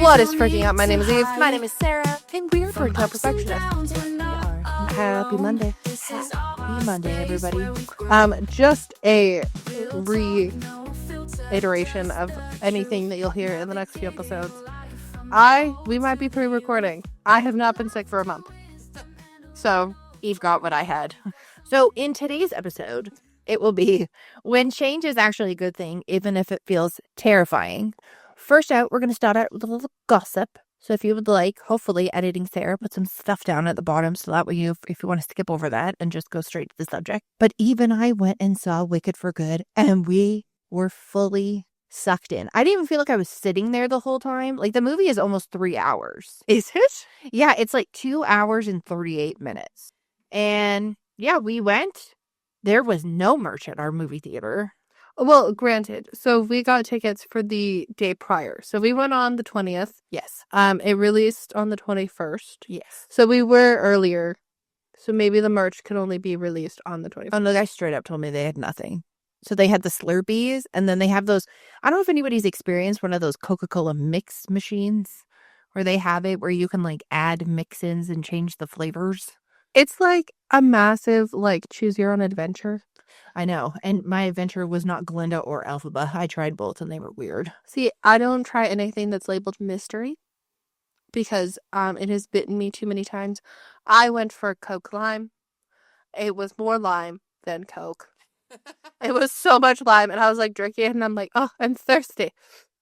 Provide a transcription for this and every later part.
What is freaking out? My name is Eve. My name is Sarah. And we're Freaked Out Perfectionist. Happy Monday. Happy Monday, everybody. Just a reiteration of anything that you'll hear in the next few episodes. We might be pre-recording. I have not been sick for a month. So, Eve got what I had. So, in today's episode, it will be when change is actually a good thing, even if it feels terrifying. First out, we're going to start out with a little gossip. So if you would like, hopefully, editing Sarah, put some stuff down at the bottom so that way if you want to skip over that and just go straight to the subject. But Eve and I went and saw Wicked for Good, and we were fully sucked in. I didn't even feel like I was sitting there the whole time. Like, the movie is almost 3 hours. Is it? Yeah, it's like 2 hours and 38 minutes. And yeah, we went. There was no merch at our movie theater. Well, granted. So we got tickets for the day prior. So we went on the 20th. Yes. It released on the 21st. Yes. So we were earlier. So maybe the merch could only be released on the 21st. Oh, no, the guy straight up told me they had nothing. So they had the Slurpees, and then they have those. I don't know if anybody's experienced one of those Coca-Cola mix machines where they have it where you can like add mix-ins and change the flavors. It's like a massive, like, choose your own adventure. I know. And my adventure was not Glinda or Elphaba. I tried both and they were weird. See, I don't try anything that's labeled mystery because it has bitten me too many times. I went for Coke Lime. It was more lime than Coke. It was so much lime, and I was like drinking it, and I'm like, oh, I'm thirsty.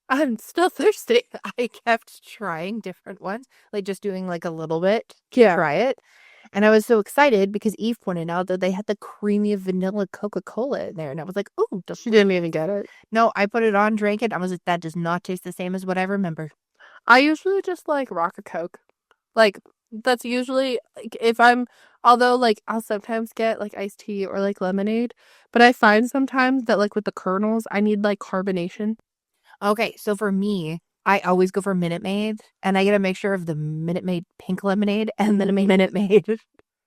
I'm still thirsty. I kept trying different ones, like just doing like a little bit to Yeah. try it. And I was so excited because Eve pointed out that they had the creamy vanilla Coca-Cola in there. And I was like, oh, She didn't even get it. no, I put it on, drank it. I was like, that does not taste the same as what I remember. I usually just like rock a Coke. Like, that's usually, like, although, like, I'll sometimes get, like, iced tea or, like, lemonade. But I find sometimes that, like, with the kernels, I need, like, carbonation. Okay, so for me, I always go for Minute Maid, and I get a mixture of the Minute Maid pink lemonade and the Minute Maid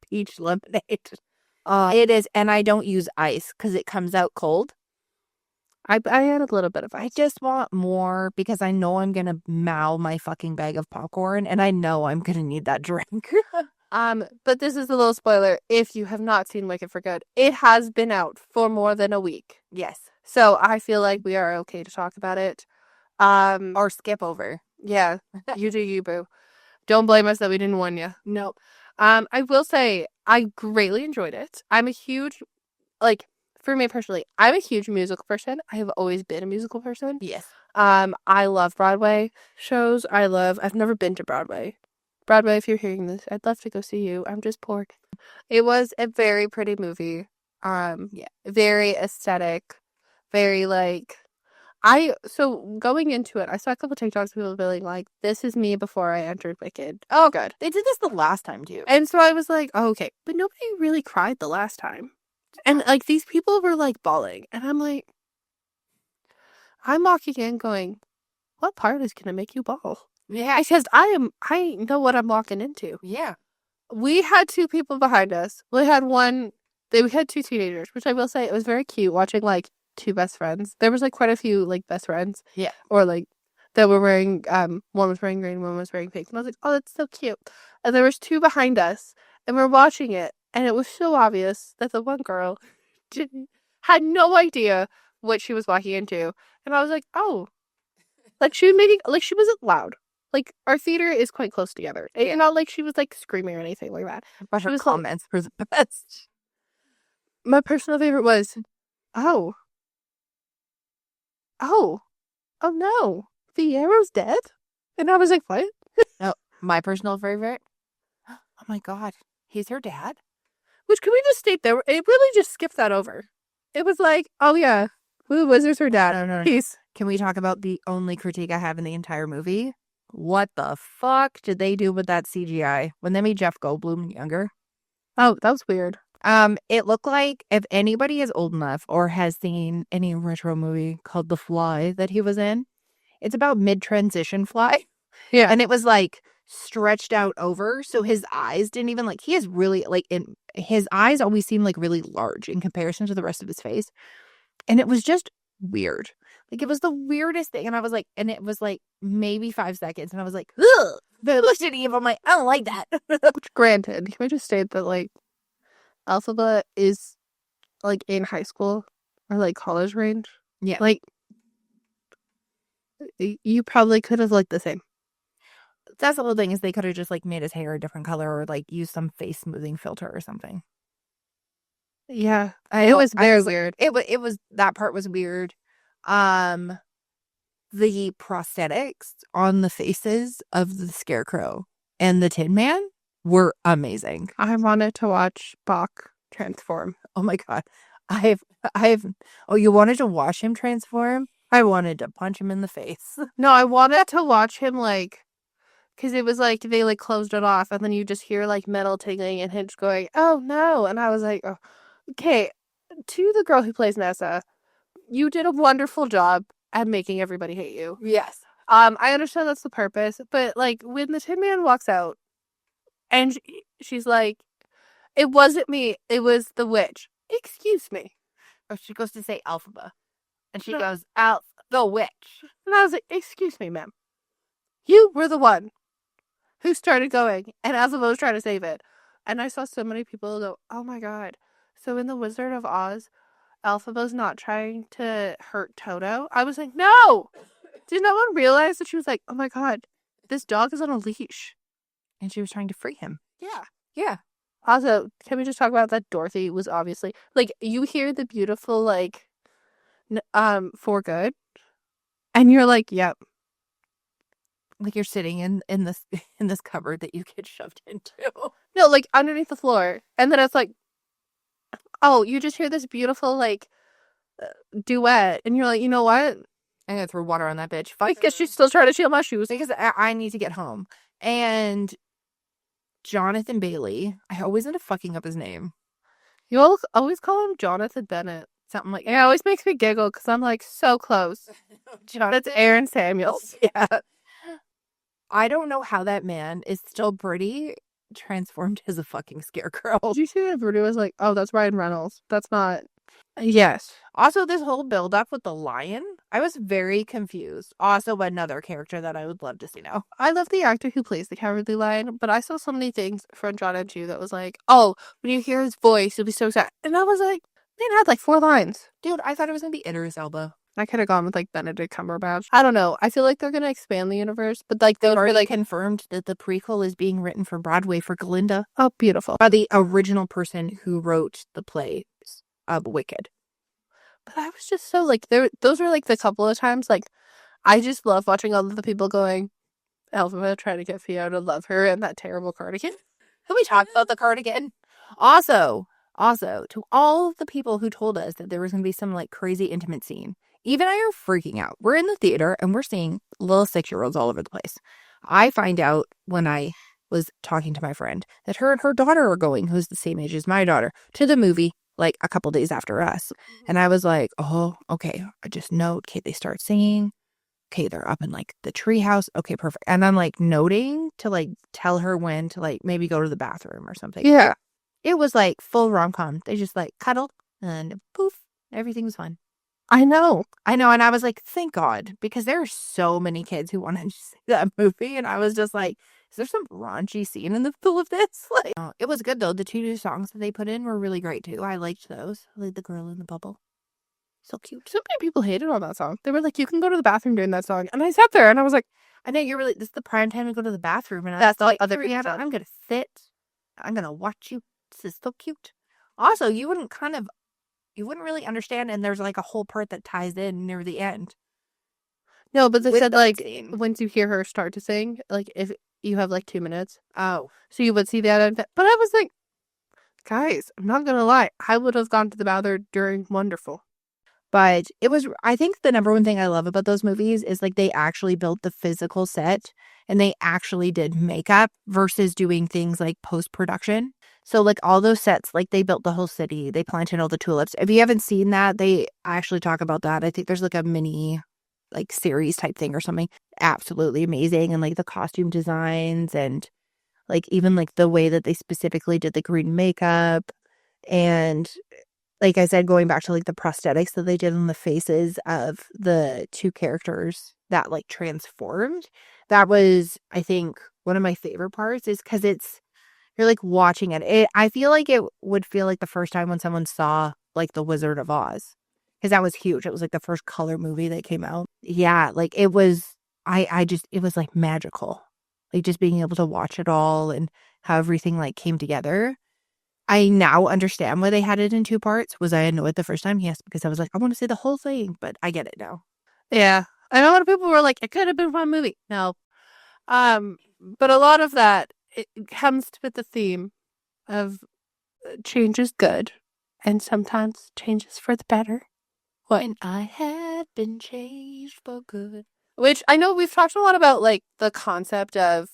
peach lemonade. It is, and I don't use ice because it comes out cold. I had a little bit of I ice. just want more because I know I'm going to mow my fucking bag of popcorn, and I know I'm going to need that drink. But this is a little spoiler. If you have not seen Wicked for Good, it has been out for more than a week. Yes. So I feel like we are okay to talk about it. Or skip over. Yeah, you do you, boo. Don't blame us that we didn't warn you. No. I will say I greatly enjoyed it. I'm a huge, like, for me personally, I'm a huge musical person. I have always been a musical person. Yes. I love Broadway shows. I've never been to Broadway. Broadway, if you're hearing this, I'd love to go see you. I'm just poor. It was a very pretty movie. Yeah. Very aesthetic. Very, like, so going into it, I saw a couple TikToks of people being like, this is me before I entered Wicked. Oh, good. They did this the last time, too. And so I was like, oh, okay. But nobody really cried the last time. And, like, these people were, like, bawling. And I'm like, I'm walking in going, what part is going to make you bawl? Yeah. Because I know what I'm walking into. Yeah. We had two people behind us. We had two teenagers, which I will say, it was very cute watching, like, two best friends. There was, like, quite a few, like, best friends. Yeah. Or, like, that were wearing, one was wearing green, one was wearing pink. And I was like, oh, that's so cute. And there was two behind us, and we're watching it, and it was so obvious that the one girl had no idea what she was walking into. And I was like, oh. Like, she wasn't loud. Like, our theater is quite close together. And not like she was, like, screaming or anything like that. But her comments were the best. My personal favorite was, oh no, Fierro's dead? And I was like, what? No, my personal favorite. Oh my God, he's her dad? Which, can we just state there, it really just skipped that over. It was like, oh yeah, Blue Wizard's her dad. No. Peace. Can we talk about the only critique I have in the entire movie? What the fuck did they do with that CGI when they made Jeff Goldblum younger? Oh, that was weird. It looked like if anybody is old enough or has seen any retro movie called The Fly that he was in, it's about mid-transition Fly. Yeah. And it was like stretched out over, so his eyes didn't even he has really his eyes always seem like really large in comparison to the rest of his face. And it was just weird. Like, it was the weirdest thing. And I was like, and it was like maybe 5 seconds. And I was like, ugh. But I looked at Eve. I'm like, I don't like that. Which, granted, can we just state that, like, Alphaba is, like, in high school or, like, college range? Yeah. Like, you probably could have looked the same. That's the whole thing, is they could have just like made his hair a different color or like used some face smoothing filter or something. Yeah, it was very weird. It was, that part was weird. The prosthetics on the faces of the Scarecrow and the Tin Man were amazing. I wanted to watch Bach transform. Oh my God. I've, oh, you wanted to watch him transform? I wanted to punch him in the face. No, I wanted to watch him, like, because it was like they like closed it off, and then you just hear like metal tingling and him just going, "Oh no!" And I was like, oh, "Okay." To the girl who plays Nessa, you did a wonderful job at making everybody hate you. Yes. I understand that's the purpose, but like when the Tin Man walks out, and she's like, "It wasn't me. It was the witch." Excuse me. Or she goes to say Alphaba. And she No. goes, out the witch. And I was like, "Excuse me, ma'am. You were the one who started going, and Azazel was trying to save it." And I saw so many people go, "Oh my God." So in The Wizard of Oz, Elphaba's not trying to hurt Toto. I was like, no! Did no one realize that she was like, oh my God, this dog is on a leash? And she was trying to free him. Yeah. Yeah. Also, can we just talk about that Dorothy was obviously, like, you hear the beautiful, like, for good, and you're like, yep. Like you're sitting in this in this cupboard that you get shoved into. No, like, underneath the floor. And then it's like, oh, you just hear this beautiful, like, duet, and you're like, you know what? I'm gonna throw water on that bitch. Because she's still trying to steal my shoes. Because I need to get home. And Jonathan Bailey, I always end up fucking up his name. You all always call him Jonathan Bennett. Something like It always makes me giggle because I'm like so close. That's Aaron Samuels. Yeah. I don't know how that man is still pretty transformed as a fucking scarecrow. Did you see that Verdi was like, oh, that's Ryan Reynolds. That's not. Yes. Also, this whole build up with the lion, I was very confused. Also, another character that I would love to see now. I love the actor who plays the Cowardly Lion, but I saw so many things from John and Chu that was like, oh, when you hear his voice, you'll be so sad. And I was like, they had like 4 lines. Dude, I thought it was gonna be Idris Elba. I could have gone with like Benedict Cumberbatch. I don't know. I feel like they're gonna expand the universe, but like They've they've already like confirmed that the prequel is being written for Broadway for Glinda oh, beautiful. by the original person who wrote the plays of Wicked. But I was just so like those were like the couple of times like I just love watching all of the people going, Elphaba trying to get Theo to love her and that terrible cardigan. Can we talk about the cardigan? Also, to all the people who told us that there was going to be some like crazy intimate scene, Eve and I are freaking out. We're in the theater and we're seeing little 6-year-olds all over the place. I find out when I was talking to my friend that her and her daughter are going, who's the same age as my daughter, to the movie like a couple days after us. And I was like, oh, okay. I just note, okay, they start singing. Okay, they're up in like the treehouse. Okay, perfect. And I'm like noting to like tell her when to like maybe go to the bathroom or something. Yeah. It was like full rom-com. They just like cuddled and poof, everything was fun. I know. And I was like, thank God, because there are so many kids who want to see that movie. And I was just like, is there some raunchy scene in the middle of this? Like, it was good though. The 2 new songs that they put in were really great too. I liked those. I liked The Girl in the Bubble. So cute. So many people hated on that song. They were like, you can go to the bathroom during that song. And I sat there and I was like, I know you're really, this is the prime time to go to the bathroom. And that's all like, other people. I'm going to sit. I'm going to watch you. This is so cute. Also, you wouldn't really understand. And there's like a whole part that ties in near the end. No, but they With said the like scene. once you hear her start to sing, like if you have like 2 minutes. Oh. So you would see that. But I was like, guys, I'm not going to lie. I would have gone to the bathroom during Wonderful. But it was, I think the number one thing I love about those movies is like they actually built the physical set and they actually did makeup versus doing things like post-production. So like all those sets, like they built the whole city, they planted all the tulips. If you haven't seen that, they actually talk about that. I think there's like a mini like series type thing or something. Absolutely amazing. And like the costume designs and like even like the way that they specifically did the green makeup. And like I said, going back to like the prosthetics that they did on the faces of the two characters that like transformed, that was, I think, one of my favorite parts is because you're like watching it. I feel like it would feel like the first time when someone saw like The Wizard of Oz, because that was huge. It was like the first color movie that came out. Yeah, like it was, it was like magical. Like just being able to watch it all and how everything like came together. I now understand why they had it in two parts. Was I annoyed the first time? Yes, because I was like, I want to see the whole thing, but I get it now. Yeah. I know a lot of people were like, it could have been one movie. No. But a lot of that, it comes with the theme of change is good, and sometimes change is for the better. What? And I have been changed for good. Which I know we've talked a lot about, like, the concept of,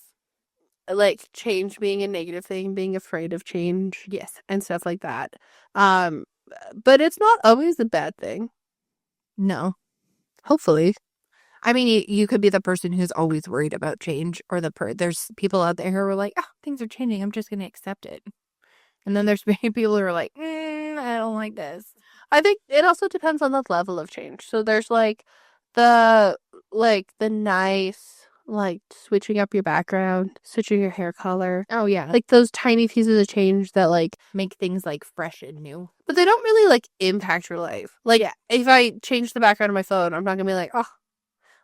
like, change being a negative thing, being afraid of change. Yes. And stuff like that. Um, but it's not always a bad thing. No. Hopefully. I mean, you could be the person who's always worried about change, or there's people out there who are like, oh, things are changing. I'm just going to accept it. And then there's people who are like, I don't like this. I think it also depends on the level of change. So there's the nice, like, switching up your background, switching your hair color. Oh, yeah. Like those tiny pieces of change that, like, make things like fresh and new. But they don't really, like, impact your life. Like, yeah. If I change the background of my phone, I'm not gonna be like, oh,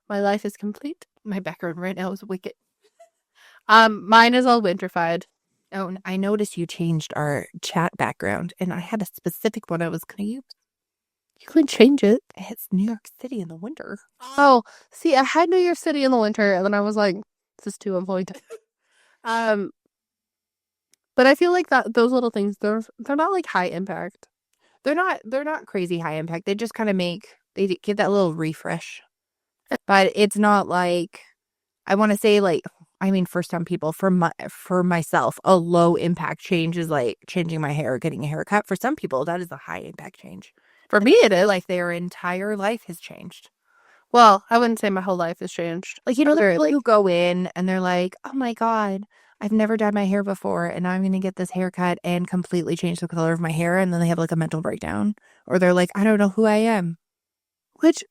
my life is complete. My background right now is wicked. Mine is all winterfied. Oh, and I noticed you changed our chat background, and I had a specific one I was going to use. You can change it. It's New York City in the winter. Oh, see, I had New York City in the winter, and then I was like, this is too on point. But I feel like that those little things, they're not like high impact. They're not crazy high impact. They just kind of they give that little refresh. But it's not like, I want to say, like, I mean, for some people, for myself, a low impact change is like changing my hair, getting a haircut. For some people, that is a high impact change. For me, it is. Like their entire life has changed. Well, I wouldn't say my whole life has changed. Like, you know, the people who go in and they're like, oh my God, I've never dyed my hair before, and now I'm going to get this haircut and completely change the color of my hair. And then they have like a mental breakdown. Or they're like, I don't know who I am. Which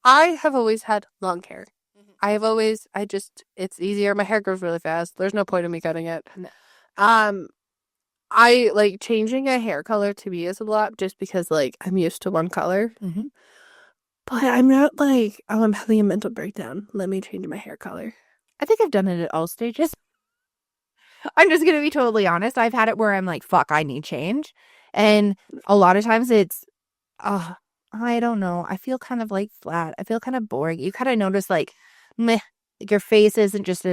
I have always had long hair. It's easier. My hair grows really fast. There's no point in me cutting it. No. I like changing a hair color to me is a lot just because, like, I'm used to one color. Mm-hmm. But I'm not like, oh, I'm having a mental breakdown. Let me change my hair color. I think I've done it at all stages. I'm just going to be totally honest. I've had it where I'm like, fuck, I need change. And a lot of times it's, I don't know. I feel kind of like flat. I feel kind of boring. You kind of notice like, meh, like your face isn't just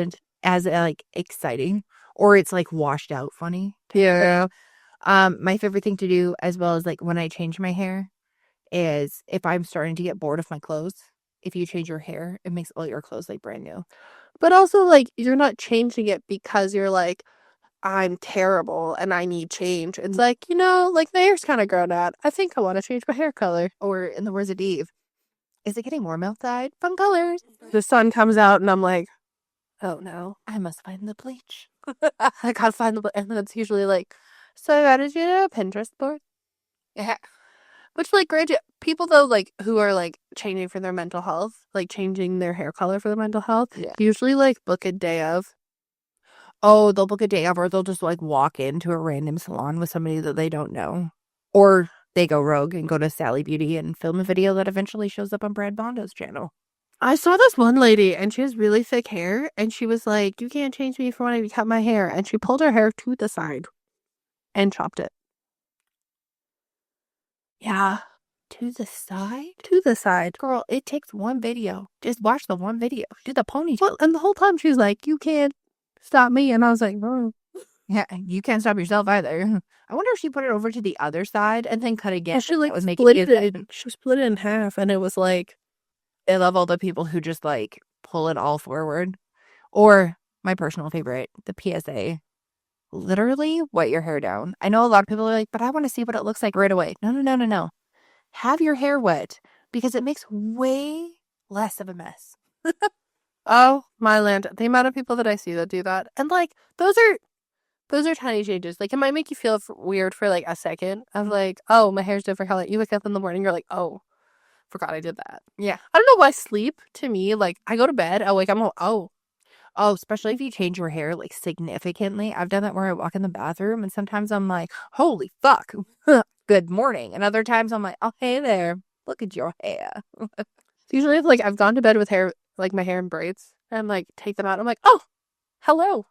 as like exciting, or it's like washed out funny. Yeah. My favorite thing to do, as well as like when I change my hair, is if I'm starting to get bored of my clothes, if you change your hair, it makes all your clothes like brand new. But also, like, you're not changing it because you're like, I'm terrible and I need change. It's like, like, the hair's kind of grown out. I think I want to change my hair color. Or in the words of Eve, is it getting warm outside? Fun colors. The sun comes out and I'm like, oh no. I must find the bleach. I gotta find the bleach. And then it's usually like, so I added you to a Pinterest board. Yeah. Which, like, granted, people, though, like, who are, like, changing for their mental health, like, changing their hair color for their mental health, usually, like, book a day of. Oh, they'll book a day of, or they'll just, like, walk into a random salon with somebody that they don't know. Or they go rogue and go to Sally Beauty and film a video that eventually shows up on Brad Bondo's channel. I saw this one lady, and she has really thick hair, and she was like, you can't change me for wanting to cut my hair. And she pulled her hair to the side and chopped it. Yeah. To the side? To the side. Girl, it takes one video. Just watch the one video. Do the ponytail. Well, and the whole time she was like, you can't stop me. And I was like, oh. Yeah, you can't stop yourself either. I wonder if she put it over to the other side and then cut again. Yeah, she, like, was split it in half, and it was like, I love all the people who just, like, pull it all forward. Or, my personal favorite, the PSA. Literally wet your hair down. I know a lot of people are like, but I want to see what it looks like right away. No. Have your hair wet, because it makes way less of a mess. Oh, my land. The amount of people that I see that do that. And, like, those are those are tiny changes. Like, it might make you feel weird for, like, a second of, like, oh, my hair's different color. You wake up in the morning, you're like, oh, forgot I did that. Yeah. I don't know why sleep, to me, like, I go to bed, I'm like, oh. Oh, especially if you change your hair, like, significantly. I've done that where I walk in the bathroom, and sometimes I'm like, holy fuck, good morning. And other times I'm like, oh, hey there, look at your hair. Usually, if, like, I've gone to bed with hair, like, my hair in braids, and I'm, like, take them out, I'm like, oh, hello.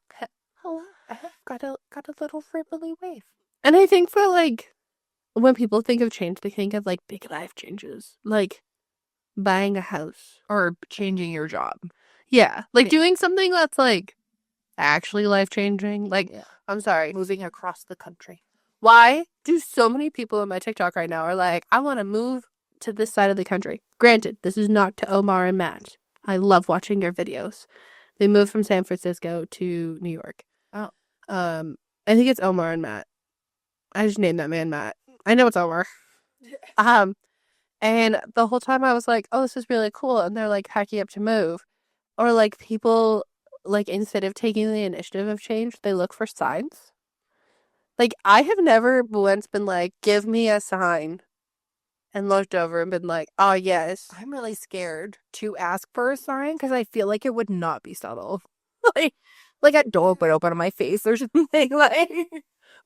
Hello, I got a little frivolly wave. And I think for, like, when people think of change, they think of, like, big life changes. Like, buying a house. Or changing your job. Yeah. Like, doing something that's, like, actually life-changing. Like, Yeah. I'm sorry. Moving across the country. Why do so many people in my TikTok right now are like, I want to move to this side of the country? Granted, this is not to Omar and Matt. I love watching your videos. They moved from San Francisco to New York. Oh. I think it's Omar and Matt. I just named that man Matt. I know it's Omar. And the whole time I was like, oh, this is really cool. And they're like packing up to move. Or like people, like, instead of taking the initiative of change, they look for signs. Like, I have never once been like, give me a sign, and looked over and been like, oh, yes. I'm really scared to ask for a sign because I feel like it would not be subtle. like a door would open on my face or something. Like,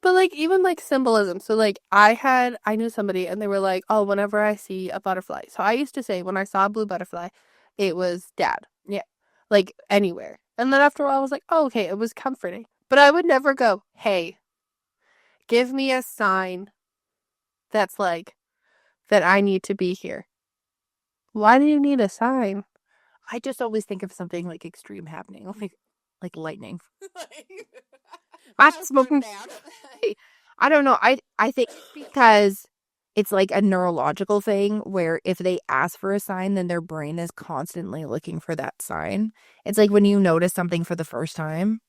But, like, even, like, symbolism. So, like, I knew somebody, and they were like, oh, whenever I see a butterfly. So I used to say, when I saw a blue butterfly, it was dad. Yeah. Like, anywhere. And then after a while, I was like, oh, okay, it was comforting. But I would never go, hey, give me a sign that's, like, that I need to be here. Why do you need a sign? I just always think of something like extreme happening, like lightning. That's smoking. I don't know. I think because it's like a neurological thing where if they ask for a sign, then their brain is constantly looking for that sign. It's like when you notice something for the first time,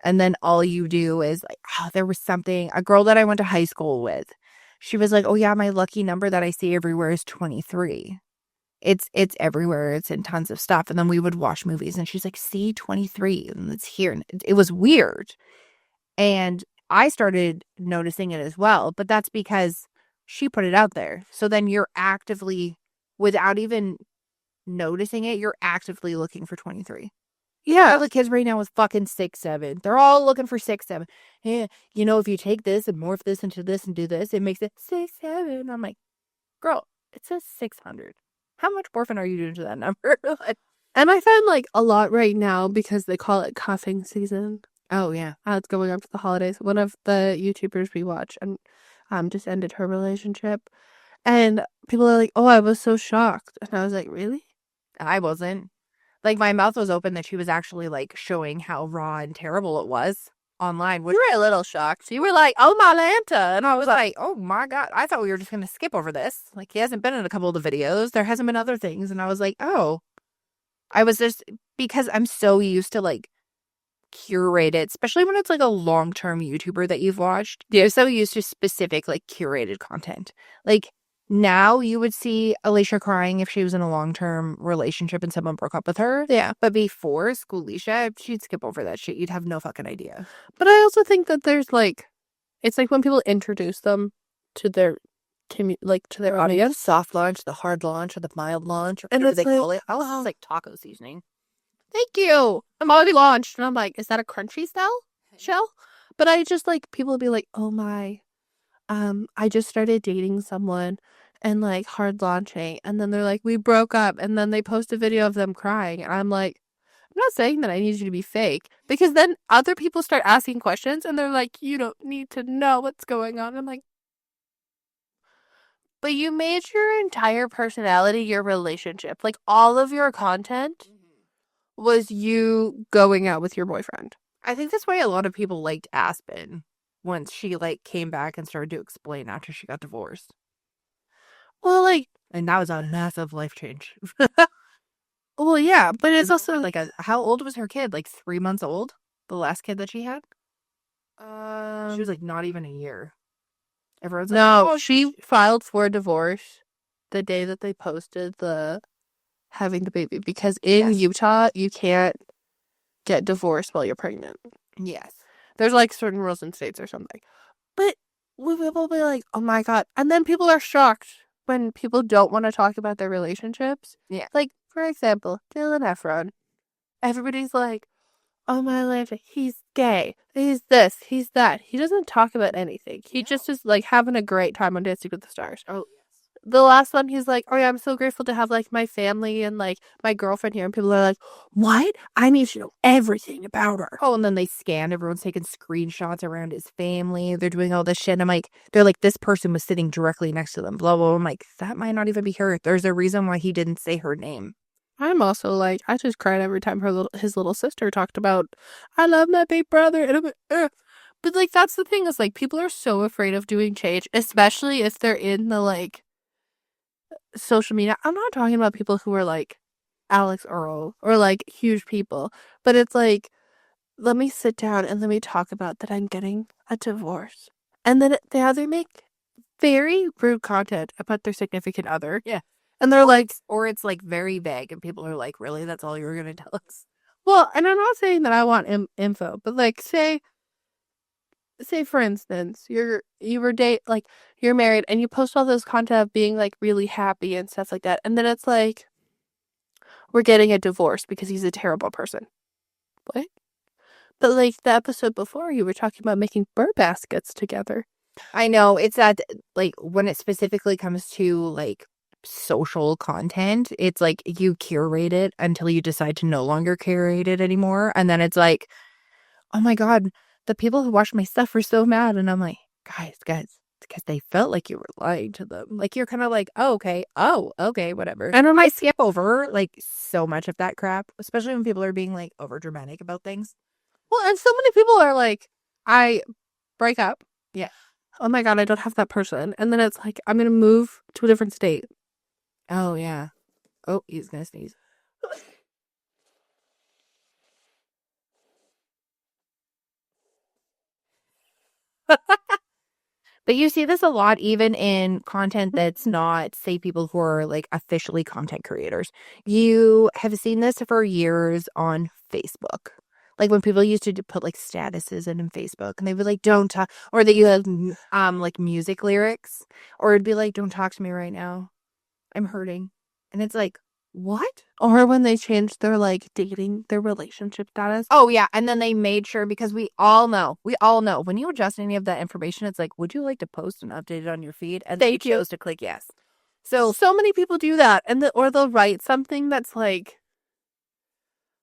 and then all you do is like, oh, there was something. A girl that I went to high school with, she was like, oh yeah, my lucky number that I see everywhere is 23. It's everywhere. It's in tons of stuff. And then we would watch movies and she's like, see, 23, and it's here. And it was weird. And I started noticing it as well, but that's because she put it out there. So then you're actively, without even noticing it, you're actively looking for 23. Yeah. All the kids right now is fucking 6, 7. They're all looking for 6, 7. Yeah, you know, if you take this and morph this into this and do this, it makes it 6, 7. I'm like, girl, it says 600. How much morphing are you doing to that number? And I find, like, a lot right now, because they call it cuffing season. Oh, yeah. It's going up to the holidays. One of the YouTubers we watch and just ended her relationship. And people are like, oh, I was so shocked. And I was like, really? I wasn't. Like, my mouth was open that she was actually, like, showing how raw and terrible it was online. You were a little shocked. You were like, oh, my Lanta. And I was like, oh, my God. I thought we were just going to skip over this. Like, he hasn't been in a couple of the videos. There hasn't been other things. And I was like, oh. I was just, because I'm so used to, like, curated, especially when it's, like, a long-term YouTuber that you've watched. You're so used to specific, like, curated content. Like, now you would see Alicia crying if she was in a long-term relationship and someone broke up with her. Yeah. But before Schoolisha, she'd skip over that shit. You'd have no fucking idea. But I also think that there's, like, it's like when people introduce them to their to their audience. Soft launch, the hard launch, or the mild launch, or and whatever it's they like, call it. Oh, it's like taco seasoning. Thank you. I'm already launched. And I'm like, is that a crunchy shell? But I just, like, people will be like, oh my, I just started dating someone and, like, hard launching. And then they're like, we broke up. And then they post a video of them crying. And I'm like, I'm not saying that I need you to be fake. Because then other people start asking questions and they're like, you don't need to know what's going on. I'm like, but you made your entire personality your relationship. Like, all of your content was you going out with your boyfriend. I think that's why a lot of people liked Aspen once she, like, came back and started to explain after she got divorced. Well, like, and that was a massive life change. Well, yeah, but it's also like how old was her kid? Like 3 months old? The last kid that she had? She was like not even a year. Everyone's like, no, oh, she filed for divorce the day that they posted the having the baby, because in Utah you can't get divorced while you're pregnant. Yes. There's like certain rules in states or something. But people will be like, oh my God. And then people are shocked when people don't want to talk about their relationships. Yeah. Like, for example, Dylan Efron. Everybody's like, oh my life, he's gay. He's this, he's that. He doesn't talk about anything. He just is like having a great time on Dancing with the Stars. Oh, yes. The last one, he's like, oh yeah, I'm so grateful to have like my family and like my girlfriend here. And people are like, what? I need to know everything about her. Oh, and then they scan. Everyone's taking screenshots around his family. They're doing all this shit. I'm like, they're like, this person was sitting directly next to them. Blah, blah, blah. I'm like, that might not even be her. There's a reason why he didn't say her name. I'm also like, I just cried every time his little sister talked about, I love my big brother. And I'm like, ugh. But like, that's the thing is like, people are so afraid of doing change, especially if they're in the like social media. I'm not talking about people who are like Alex Earl or like huge people, but it's like, let me sit down and let me talk about that I'm getting a divorce. And then they make very rude content about their significant other. Yeah. And they're like, or it's like very vague, and people are like, really? That's all you were going to tell us? well, and I'm not saying that I want info, but like, say for instance, you're married and you post all this content of being like really happy and stuff like that, and then it's like, we're getting a divorce because he's a terrible person. What? But like the episode before, you were talking about making burr baskets together. I know. It's that, like, when it specifically comes to, like, social content, it's like you curate it until you decide to no longer curate it anymore. And then it's like, oh my God, the people who watched my stuff were so mad. And I'm like, guys, because they felt like you were lying to them. Like, you're kind of like, oh, okay, whatever. And I skip over, like, so much of that crap, especially when people are being, like, over dramatic about things. Well, and so many people are like, I break up. Yeah. Oh my God, I don't have that person. And then it's like, I'm going to move to a different state. Oh, yeah. Oh, he's going to sneeze. But you see this a lot even in content that's not, say, people who are like officially content creators. You have seen this for years on Facebook. Like when people used to put like statuses in Facebook and they'd be like, don't talk, or that you have like music lyrics, or it'd be like, don't talk to me right now. I'm hurting. And it's like, what? Or when they changed their like dating, their relationship status. Oh, yeah. And then they made sure, because we all know when you adjust any of that information, it's like, would you like to post and update it on your feed? And they chose to click yes. So many people do that. And or they'll write something that's like,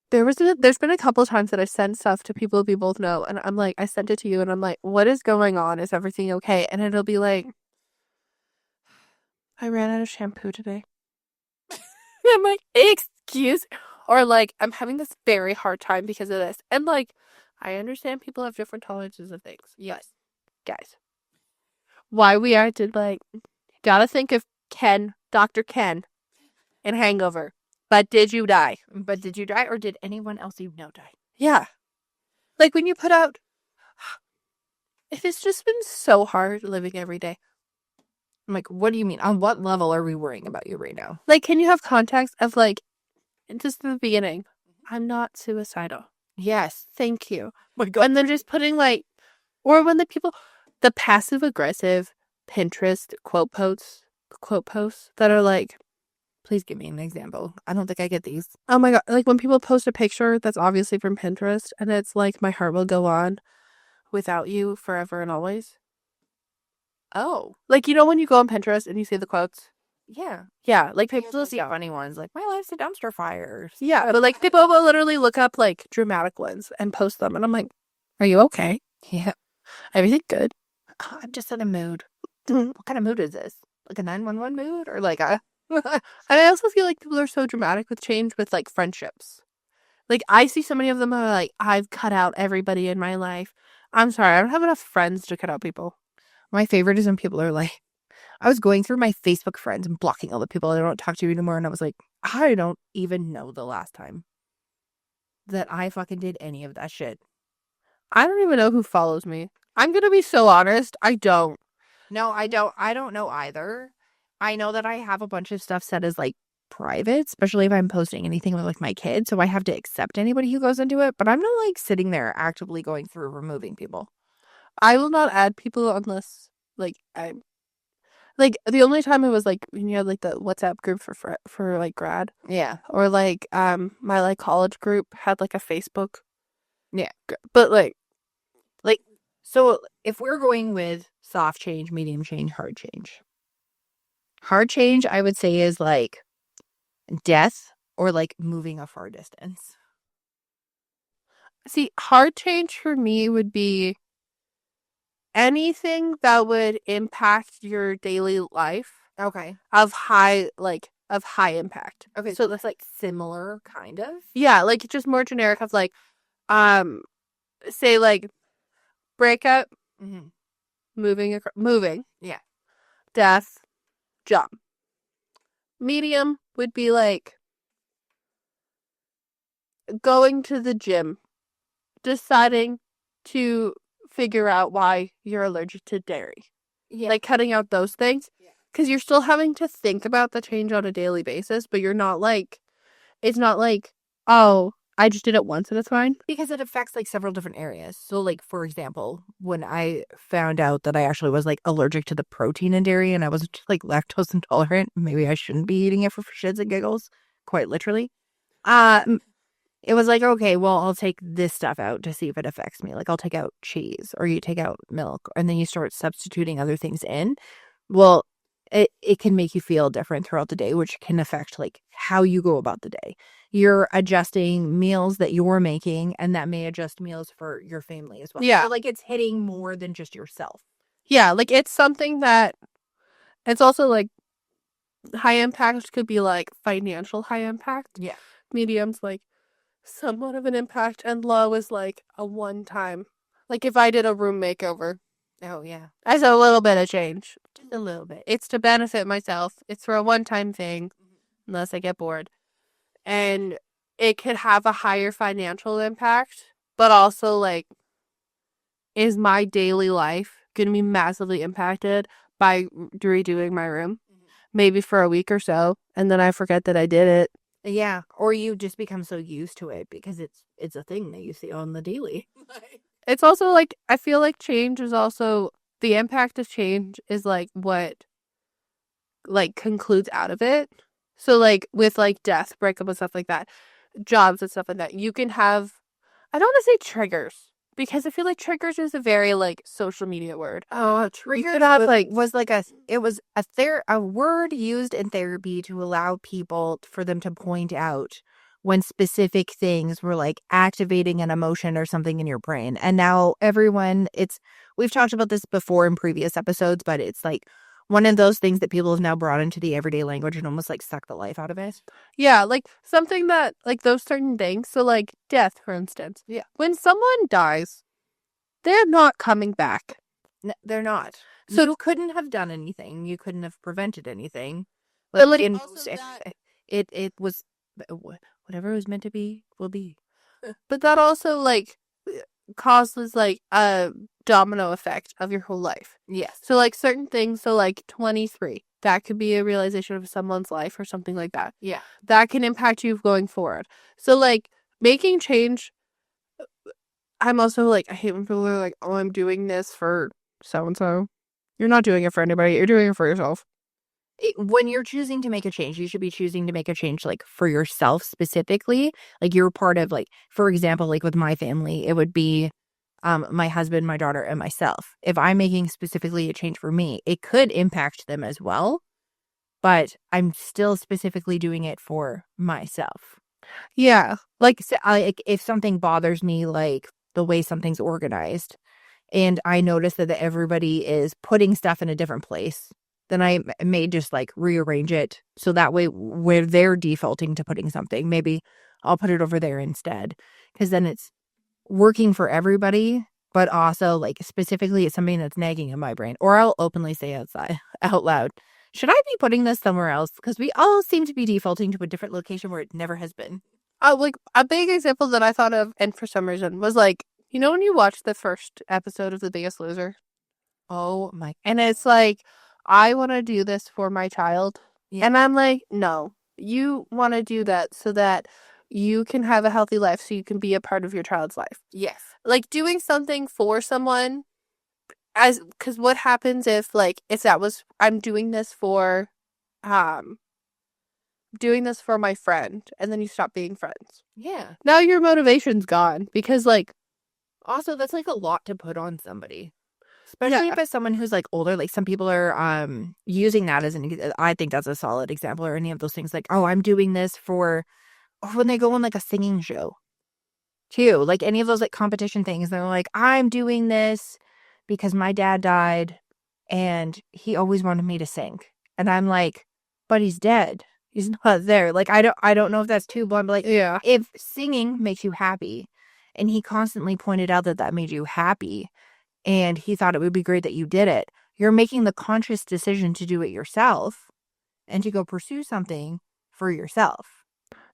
there's been a couple of times that I sent stuff to people we both know. And I'm like, I sent it to you and I'm like, what is going on? Is everything okay? And it'll be like, I ran out of shampoo today. I'm like, excuse, or like, I'm having this very hard time because of this. And like, I understand people have different tolerances of things. Yes. Guys. Why we are to like, gotta think of Dr. Ken in Hangover. But did you die? But did you die, or did anyone else you know die? Yeah. Like when you put out, it's just been so hard living every day. I'm like, what do you mean? On what level are we worrying about you right now? Like, can you have context of like, just in the beginning, I'm not suicidal. Yes. Thank you. My God. And then just putting like, or when the passive aggressive Pinterest quote posts that are like, please give me an example. I don't think I get these. Oh my God. Like when people post a picture that's obviously from Pinterest and it's like, my heart will go on without you forever and always. Oh. Like, you know, when you go on Pinterest and you see the quotes? Yeah. Yeah. Like people see funny ones like, my life's a dumpster fire. Yeah. But like people will literally look up like dramatic ones and post them. And I'm like, are you okay? Yeah. Everything good? I'm just in a mood. What kind of mood is this? Like a 911 mood, or like a... And I also feel like people are so dramatic with change with like friendships. Like I see so many of them are like, I've cut out everybody in my life. I'm sorry, I don't have enough friends to cut out people. My favorite is when people are like, I was going through my Facebook friends and blocking all the people I don't talk to anymore, and I was like, I don't even know the last time that I fucking did any of that shit. I don't even know who follows me. I'm gonna be so honest, I don't. No, I don't know either. I know that I have a bunch of stuff set as like private, especially if I'm posting anything with like my kids. So I have to accept anybody who goes into it, but I'm not like sitting there actively going through removing people. I will not add people unless like I'm like the only time it was like when you had like the WhatsApp group for like grad. Yeah. Or like my like college group had like a Facebook. Yeah. But like So if we're going with soft change, medium change, hard change, I would say is like death or like moving a far distance. see, hard change for me would be anything that would impact your daily life Okay. of high impact. Okay. So that's like similar, kind of. Yeah, like just more generic of like um say like breakup, Mm-hmm. moving, Yeah. death, job. Medium would be like going to the gym, deciding to figure out why you're allergic to dairy. Yeah. Like cutting out those things. Because you're still having to think about the change on a daily basis, but you're not like, it's not like, oh, I just did it once and it's fine. Because it affects like several different areas. So, like, for example, when I found out that I actually was like allergic to the protein in dairy and I was like lactose intolerant, maybe I shouldn't be eating it for shits and giggles, quite literally. It was like, okay, well, I'll take this stuff out to see if it affects me. Like, I'll take out cheese or you take out milk, and then you start substituting other things in. Well, it can make you feel different throughout the day, which can affect like how you go about the day. You're adjusting meals that you're making, and that may adjust meals for your family as well. Yeah. So, like, it's hitting more than just yourself. Yeah, like it's something that it's also like high impact could be like financial high impact. Yeah. Medium's like somewhat of an impact, and low is like a one time. Like if I did a room makeover, Oh, yeah. that's a little bit of change. Just a little bit. It's to benefit myself. It's for a one time thing, unless I get bored. And it could have a higher financial impact, but also like, is my daily life going to be massively impacted by redoing my room? Maybe for a week or so, and then I forget that I did it. Yeah. Or you just become so used to it because it's a thing that you see on the daily. It's also like, I feel like change is also, the impact of change is like what like concludes out of it. So like with like death, breakup and stuff like that, jobs and stuff like that, you can have, I don't want to say triggers because I feel like triggers is a very like social media word. Oh, triggers was like a word used in therapy to allow people for them to point out when specific things were like activating an emotion or something in your brain. And now we've talked about this before in previous episodes, but it's like one of those things that people have now brought into the everyday language and almost like suck the life out of it. Yeah, like something that like those certain things. So like death, for instance. Yeah. When someone dies, they're not coming back. They're not. So you couldn't have done anything. You couldn't have prevented anything. But like it was whatever it was meant to be will be. But that also like causes like a domino effect of your whole life. Yes. So like certain things, so like 23, that could be a realization of someone's life or something like that. Yeah. That can impact you going forward. So like making change, I'm also like, I hate when people are like, oh, I'm doing this for so-and-so. You're not doing it for anybody. You're doing it for yourself. When you're choosing to make a change, you should be choosing to make a change like for yourself specifically. Like you're part of like, for example, like with my family, it would be my husband, my daughter, and myself. If I'm making specifically a change for me, it could impact them as well, but I'm still specifically doing it for myself. Yeah. Like, if something bothers me, like the way something's organized, and I notice that everybody is putting stuff in a different place, then I may just like rearrange it so that way where they're defaulting to putting something, maybe I'll put it over there instead, because then it's working for everybody, but also like specifically it's something that's nagging in my brain. Or I'll openly say out loud, should I be putting this somewhere else? Because we all seem to be defaulting to a different location where it never has been. Like a big example that I thought of, and for some reason, was like, you know when you watch the first episode of The Biggest Loser? Oh my. And it's like, I want to do this for my child. Yeah. And I'm like, no. You want to do that so that you can have a healthy life, so you can be a part of your child's life. Yes. Like doing something for someone, because what happens if that was, I'm um doing this for my friend, and then you stop being friends. Yeah. Now your motivation's gone because Also, that's like a lot to put on somebody. Especially if it's someone who's like older, like some people are using that as I think that's a solid example, or any of those things like, oh, I'm doing this for, or when they go on like a singing show too, like any of those like competition things, they're like, I'm doing this because my dad died and he always wanted me to sing. And I'm like, but he's dead. He's not there. Like I don't know if that's too blunt, but like yeah. if singing makes you happy and he constantly pointed out that that made you happy and he thought it would be great that you did it, you're making the conscious decision to do it yourself and to go pursue something for yourself.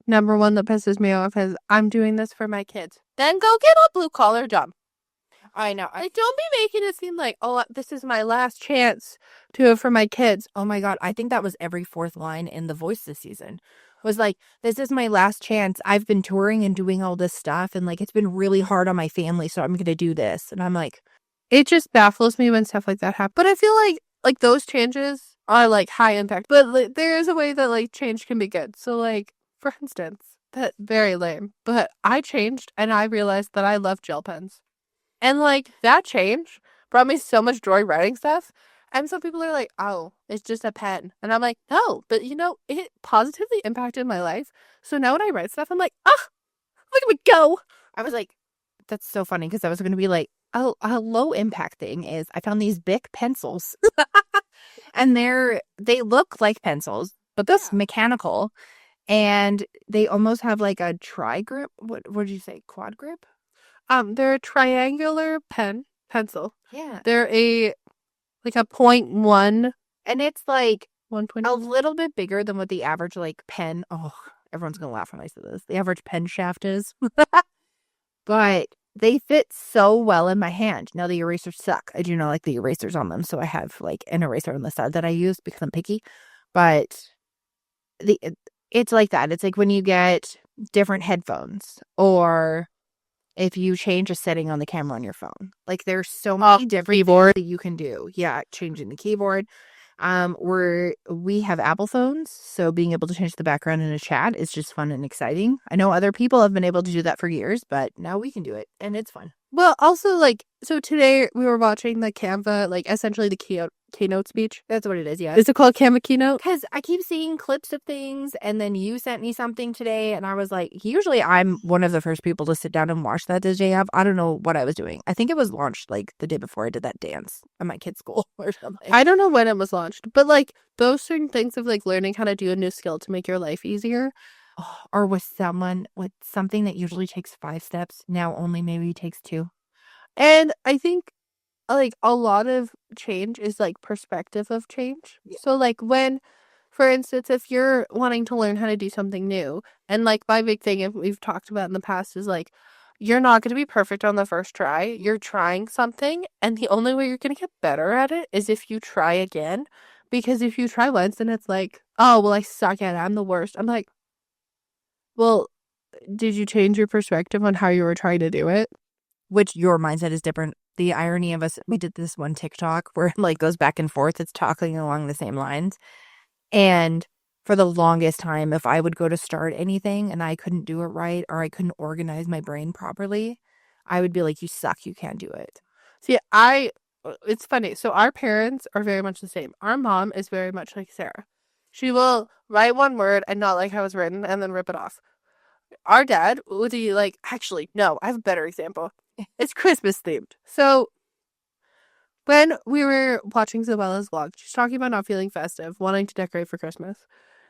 Number one that pisses me off is, I'm doing this for my kids. Then go get a blue collar job. I know. Like, don't be making it seem like, oh, this is my last chance to do it for my kids. Oh my God. I think that was every fourth line in The Voice this season. Was like, this is my last chance. I've been touring and doing all this stuff, and like it's been really hard on my family, so I'm gonna do this. And I'm like, it just baffles me when stuff like that happens. But I feel like those changes are like high impact. But like, there is a way that like change can be good. So like, for instance, that very lame, but I changed and I realized that I love gel pens. And like that change brought me so much joy writing stuff. And some people are like, oh, it's just a pen. And I'm like, no, but it positively impacted my life. So now when I write stuff, I'm like, ah, look at me go. I was like, that's so funny because I was gonna be like, oh, a low impact thing is I found these Bic pencils and they look like pencils, but that's mechanical. And they almost have like a tri grip. What did you say? Quad grip? They're a triangular pencil. Yeah. They're like a 0.1. And it's like 120. a little bit bigger than what the average like pen. Oh, everyone's gonna laugh when I say this. The average pen shaft is. But they fit so well in my hand. Now the erasers suck. I do not like the erasers on them, so I have like an eraser on the side that I use because I'm picky. But it's like that. It's like when you get different headphones, or if you change a setting on the camera on your phone. Like there's so many different keyboard things that you can do. Yeah, changing the keyboard. We have Apple phones, so being able to change the background in a chat is just fun and exciting. I know other people have been able to do that for years, but now we can do it, and it's fun. Well, also, so today we were watching the Canva, essentially the keynote speech. That's what it is, yeah. Is it called Canva keynote? Because I keep seeing clips of things, and then you sent me something today, and I was like, usually I'm one of the first people to sit down and watch that the day of. I don't know what I was doing. I think it was launched the day before I did that dance at my kid's school or something. I don't know when it was launched, but those certain things of learning how to do a new skill to make your life easier. Or with something that usually takes 5 steps, now only maybe takes 2. And I think a lot of change is perspective of change. Yeah. So when, for instance, if you're wanting to learn how to do something new, and my big thing, if we've talked about in the past, is you're not going to be perfect on the first try. You're trying something, and the only way you're going to get better at it is if you try again. Because if you try once and it's oh, well, I suck at it, I'm the worst. I'm like, well, did you change your perspective on how you were trying to do it? Which your mindset is different. The irony of us, we did this one TikTok where it goes back and forth. It's talking along the same lines. And for the longest time, if I would go to start anything and I couldn't do it right, or I couldn't organize my brain properly, I would be like, you suck, you can't do it. See, it's funny. So our parents are very much the same. Our mom is very much like Sarah. She will write one word and not like how it's written and then rip it off. Our dad would be actually, no, I have a better example. It's Christmas themed. So when we were watching Zabella's vlog, she's talking about not feeling festive, wanting to decorate for Christmas.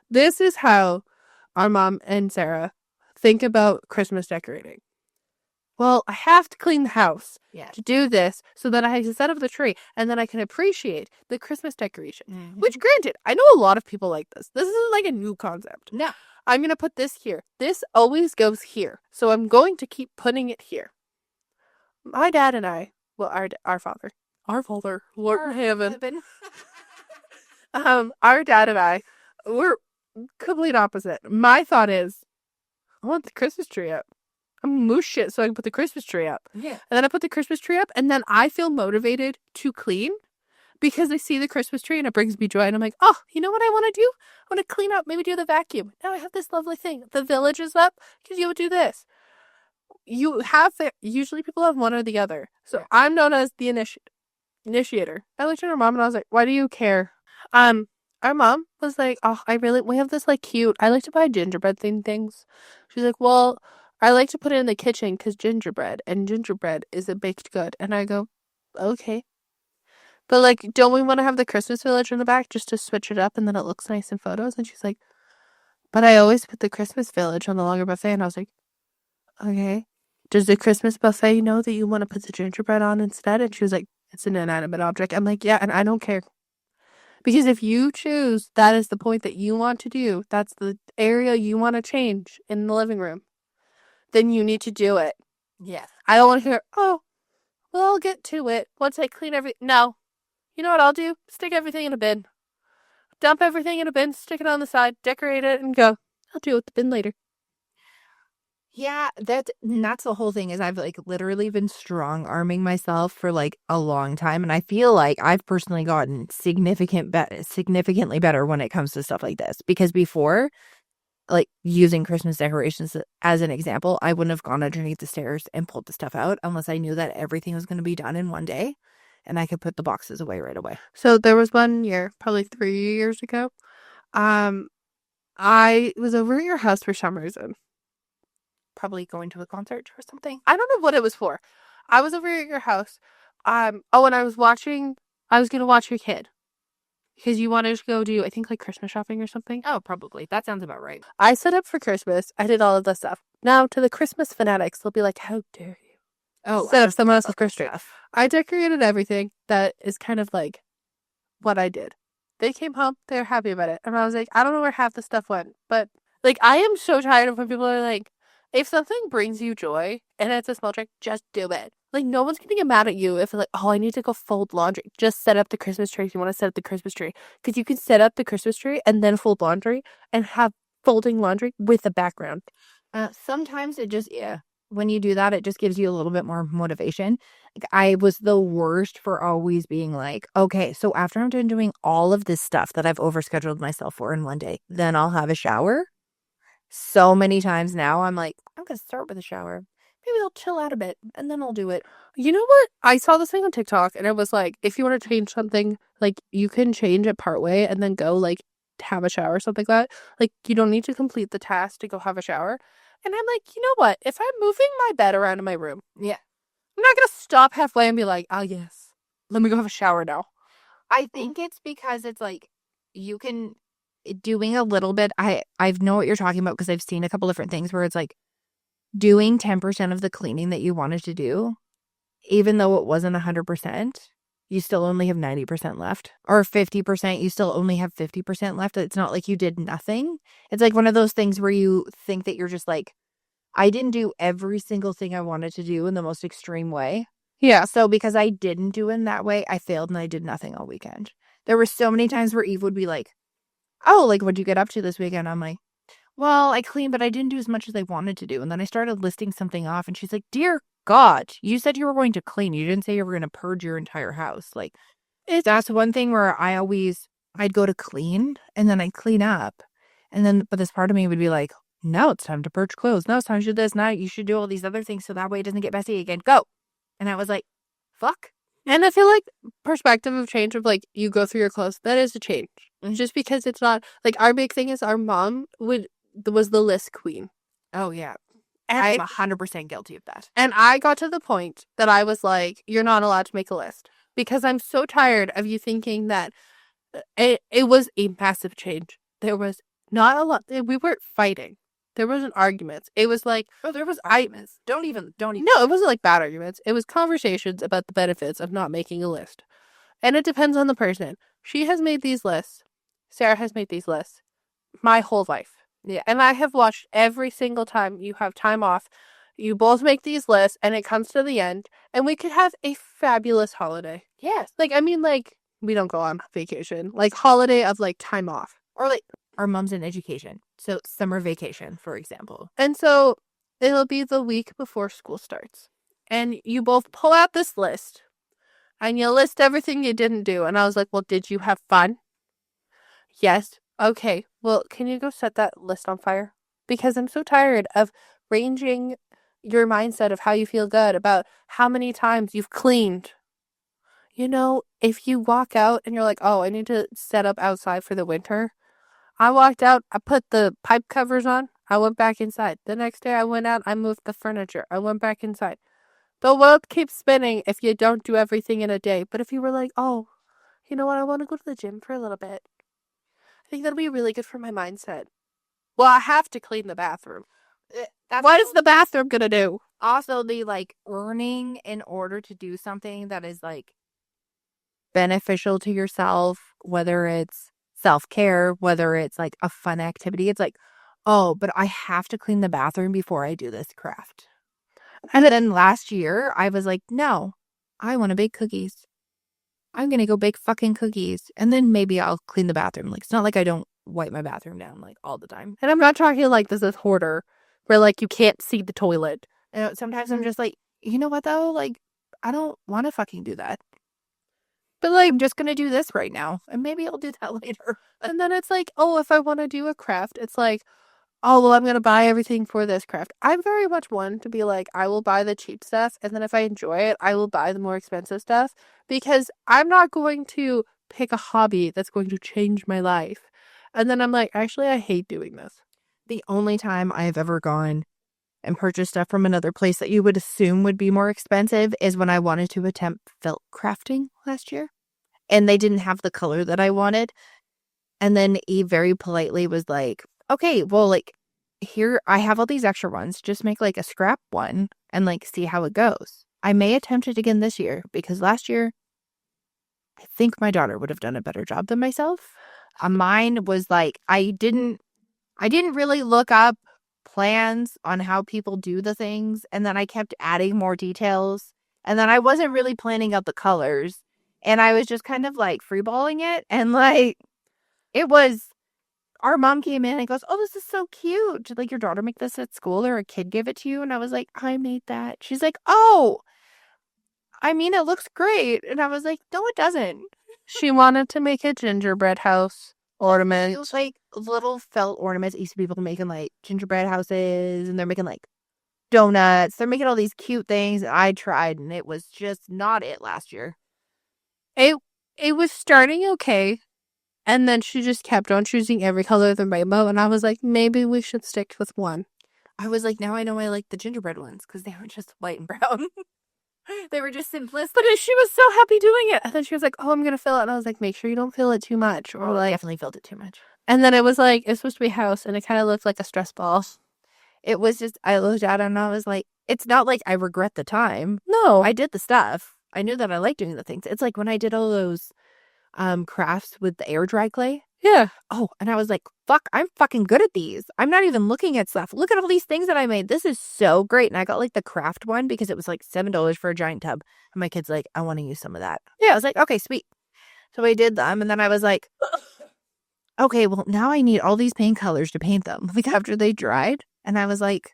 This is how our mom and Sarah think about Christmas decorating. Well, I have to clean the house to do this so that I can set up the tree and then I can appreciate the Christmas decoration. Mm-hmm. Which, granted, I know a lot of people like this. This isn't a new concept. No. I'm going to put this here. This always goes here. So I'm going to keep putting it here. My dad and I, well, our father, Lord in heaven. Our dad and I, we're complete opposite. My thought is, I want the Christmas tree up. I'm moose shit so I can put the Christmas tree up. Yeah. And then I put the Christmas tree up, and then I feel motivated to clean because I see the Christmas tree and it brings me joy. And I'm like, oh, you know what I want to do? I want to clean up, maybe do the vacuum. Now I have this lovely thing. The village is up because you would do this. You have usually people have one or the other. So I'm known as the initiator. I looked at her mom and I was like, why do you care? Our mom was like, oh, we have this like cute, I like to buy gingerbread things. She's like, well, I like to put it in the kitchen because gingerbread is a baked good. And I go, okay. But like, don't we want to have the Christmas village in the back just to switch it up and then it looks nice in photos? And she's like, but I always put the Christmas village on the longer buffet. And I was like, okay. Does the Christmas buffet know that you want to put the gingerbread on instead? And she was like, it's an inanimate object. I'm like, yeah, and I don't care. Because if you choose that is the point that you want to do, that's the area you want to change in the living room, then you need to do it. Yes. I don't want to hear, oh, well, I'll get to it once I clean everything. No. You know what I'll do? Stick everything in a bin. Dump everything in a bin, stick it on the side, decorate it, and go. I'll deal with the bin later. Yeah, that's the whole thing is I've like literally been strong arming myself for like a long time. And I feel like I've personally gotten significantly better when it comes to stuff like this. Because before, like using Christmas decorations as an example, I wouldn't have gone underneath the stairs and pulled the stuff out unless I knew that everything was going to be done in one day and I could put the boxes away right away. So there was one year, probably 3 years ago. I was over at your house for some reason. Probably going to a concert or something. I don't know what it was for. I was over at your house. And I was going to watch your kid. Because you wanted to go do, I think, like Christmas shopping or something. Oh, probably. That sounds about right. I set up for Christmas. I did all of this stuff. Now, to the Christmas fanatics, they'll be like, how dare you? Oh, set up someone else's Christmas stuff. I decorated everything that is kind of like what I did. They came home. They were happy about it. And I was like, I don't know where half the stuff went. But, like, I am so tired of when people are like, if something brings you joy and it's a small trick, just do it. Like, no one's going to get mad at you if it's like, oh, I need to go fold laundry. Just set up the Christmas tree if you want to set up the Christmas tree. Because you can set up the Christmas tree and then fold laundry and have folding laundry with a background. Sometimes it just, when you do that, it just gives you a little bit more motivation. Like, I was the worst for always being like, okay, so after I'm done doing all of this stuff that I've overscheduled myself for in one day, then I'll have a shower. So many times now, I'm like, I'm going to start with a shower. Maybe I'll chill out a bit and then I'll do it. You know what? I saw this thing on TikTok and it was like, if you want to change something, like you can change it partway and then go like have a shower or something like that. Like you don't need to complete the task to go have a shower. And I'm like, you know what? If I'm moving my bed around in my room, I'm not going to stop halfway and be like, oh yes, let me go have a shower now. I think it's because it's like, you can, doing a little bit, I know what you're talking about because I've seen a couple different things where it's like, doing 10% of the cleaning that you wanted to do, even though it wasn't 100%, you still only have 90% left. Or 50%, you still only have 50% left. It's not like you did nothing. It's like one of those things where you think that you're just like, I didn't do every single thing I wanted to do in the most extreme way. Yeah. So because I didn't do it in that way, I failed and I did nothing all weekend. There were so many times where Eve would be like, oh, like, what'd you get up to this weekend? I'm like, well, I cleaned, but I didn't do as much as I wanted to do. And then I started listing something off and she's like, dear God, you said you were going to clean. You didn't say you were going to purge your entire house. Like, that's one thing where I'd go to clean and then I'd clean up. And then, but this part of me would be like, now it's time to purge clothes. Now it's time to do this. Now you should do all these other things so that way it doesn't get messy again. Go. And I was like, fuck. And I feel like perspective of change of like you go through your clothes, that is a change. And just because it's not like our big thing is our mom was the list queen. Oh, yeah. And I'm 100% guilty of that. And I got to the point that I was like, you're not allowed to make a list. Because I'm so tired of you thinking that it was a massive change. There was not a lot. We weren't fighting. There wasn't arguments. It was like... Oh, there was arguments. Don't even. No, it wasn't like bad arguments. It was conversations about the benefits of not making a list. And it depends on the person. She has made these lists. Sarah has made these lists. My whole life. Yeah. And I have watched every single time you have time off. You both make these lists and it comes to the end. And we could have a fabulous holiday. Yes. Like, I mean, like, we don't go on vacation. Like, holiday of, like, time off. Or, like, Our mom's in education. So summer vacation, for example. And so it'll be the week before school starts. And you both pull out this list and you list everything you didn't do. And I was like, well, did you have fun? Yes. Okay. Well, can you go set that list on fire? Because I'm so tired of ranging your mindset of how you feel good about how many times you've cleaned. You know, if you walk out and you're like, oh, I need to set up outside for the winter. I walked out, I put the pipe covers on, I went back inside. The next day I went out, I moved the furniture, I went back inside. The world keeps spinning if you don't do everything in a day. But if you were like, oh, you know what, I want to go to the gym for a little bit, I think that'll be really good for my mindset. Well, I have to clean the bathroom. What is the bathroom gonna do? Also, the like earning in order to do something that is like beneficial to yourself, whether it's self-care, whether it's like a fun activity. It's like, oh, but I have to clean the bathroom before I do this craft. And then last year, I was like, no, I want to bake cookies. I'm going to go bake fucking cookies. And then maybe I'll clean the bathroom. Like, it's not like I don't wipe my bathroom down like all the time. And I'm not talking like this is hoarder, where like you can't see the toilet. And sometimes I'm just like, you know what though? Like, I don't want to fucking do that. But like, I'm just going to do this right now. And maybe I'll do that later. And then it's like, oh, if I want to do a craft, it's like, oh, well, I'm going to buy everything for this craft. I'm very much one to be like, I will buy the cheap stuff. And then if I enjoy it, I will buy the more expensive stuff. Because I'm not going to pick a hobby that's going to change my life. And then I'm like, actually, I hate doing this. The only time I have ever gone and purchased stuff from another place that you would assume would be more expensive is when I wanted to attempt felt crafting last year. And they didn't have the color that I wanted. And then he very politely was like, okay, well, like, here, I have all these extra ones. Just make like a scrap one and like see how it goes. I may attempt it again this year because last year, I think my daughter would have done a better job than myself. Mine was like, I didn't really look up plans on how people do the things. And then I kept adding more details. And then I wasn't really planning out the colors. And I was just kind of like freeballing it. And like, it was, our mom came in and goes, oh, this is so cute. Did like your daughter make this at school or a kid give it to you? And I was like, I made that. She's like, oh, I mean, it looks great. And I was like, no, it doesn't. She wanted to make a gingerbread house ornament. It was like little felt ornaments. I used to be people making like gingerbread houses and they're making like donuts. They're making all these cute things. I tried and it was just not it last year. It was starting okay. And then she just kept on choosing every color of the rainbow. And I was like, maybe we should stick with one. I was like, now I know I like the gingerbread ones because they were just white and brown. They were just simplistic. But she was so happy doing it. And then she was like, oh, I'm going to fill it. And I was like, make sure you don't fill it too much. Or like, definitely filled it too much. And then it was like, it's supposed to be a house. And it kind of looked like a stress ball. It was just, I looked at it and I was like, it's not like I regret the time. No. I did the stuff. I knew that I liked doing the things. It's like when I did all those crafts with the air dry clay. Yeah. Oh, and I was like, fuck, I'm fucking good at these. I'm not even looking at stuff. Look at all these things that I made. This is so great. And I got like the craft one because it was like $7 for a giant tub. And my kid's like, I want to use some of that. Yeah. I was like, okay, sweet. So I did them. And then I was like, okay, well, now I need all these paint colors to paint them. Like after they dried. And I was like,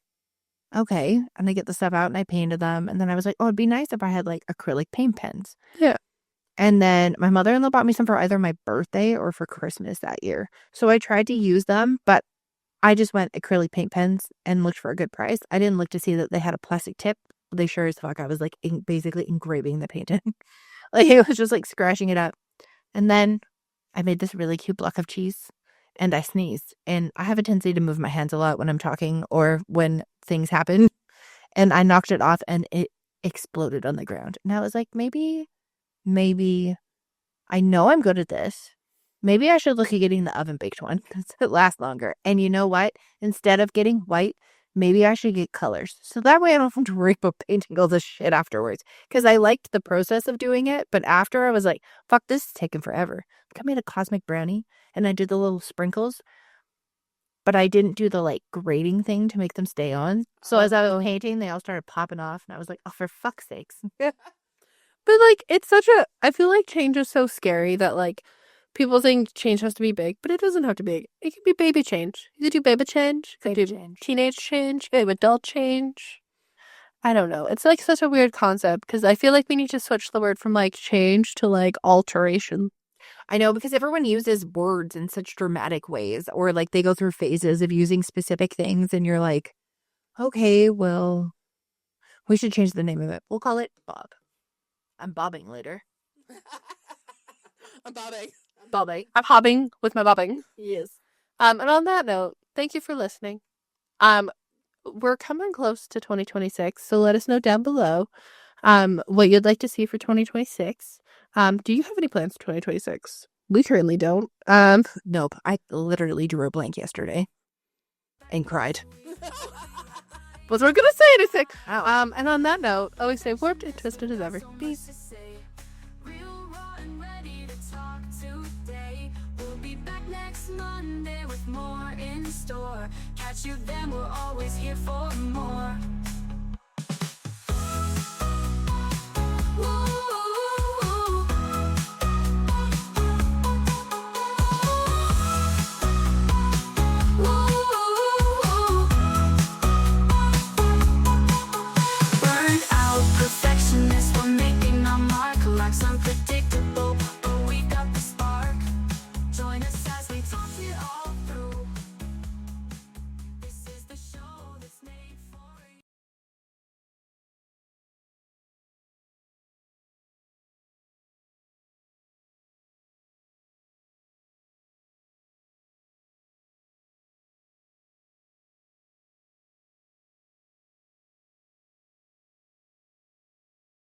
okay. And I get the stuff out and I painted them. And then I was like, oh, it'd be nice if I had like acrylic paint pens. Yeah. And then my mother-in-law bought me some for either my birthday or for Christmas that year. So I tried to use them, but I just went acrylic paint pens and looked for a good price. I didn't look to see that they had a plastic tip. They sure as fuck, I was like basically engraving the paint in. Like it was just like scratching it up. And then I made this really cute block of cheese and I sneezed. And I have a tendency to move my hands a lot when I'm talking or when things happen. And I knocked it off and it exploded on the ground. And I was like, maybe I know I'm good at this. Maybe I should look at getting the oven baked one because it lasts longer. And you know what? Instead of getting white, maybe I should get colors. So that way I don't have to worry about painting all this shit afterwards. Because I liked the process of doing it. But after I was like, fuck, this is taking forever. Like I made a cosmic brownie and I did the little sprinkles. But I didn't do the like grating thing to make them stay on. So as I was painting, they all started popping off. And I was like, oh, for fuck's sakes. But like, it's I feel like change is so scary that like People think change has to be big, but it doesn't have to be big. It can be baby change. You could do baby change. You could Baby do change. teenage change. You could do adult change. I don't know. It's like such a weird concept because I feel like we need to switch the word from like change to like alteration. I know, because everyone uses words in such dramatic ways, or like they go through phases of using specific things, and you're like, okay, well, we should change the name of it. We'll call it Bob. I'm bobbing later. I'm bobbing. Bobbing. I'm hobbing with my bobbing. Yes. And on that note, thank you for listening. We're coming close to 2026, so let us know down below what you'd like to see for 2026. Do you have any plans for 2026? We currently don't. Nope. I literally drew a blank yesterday and cried. Wasn't gonna say anything. Ow. And on that note, always stay warped and twisted as ever. Peace. Monday with more in store. Catch you then, we're always here for more.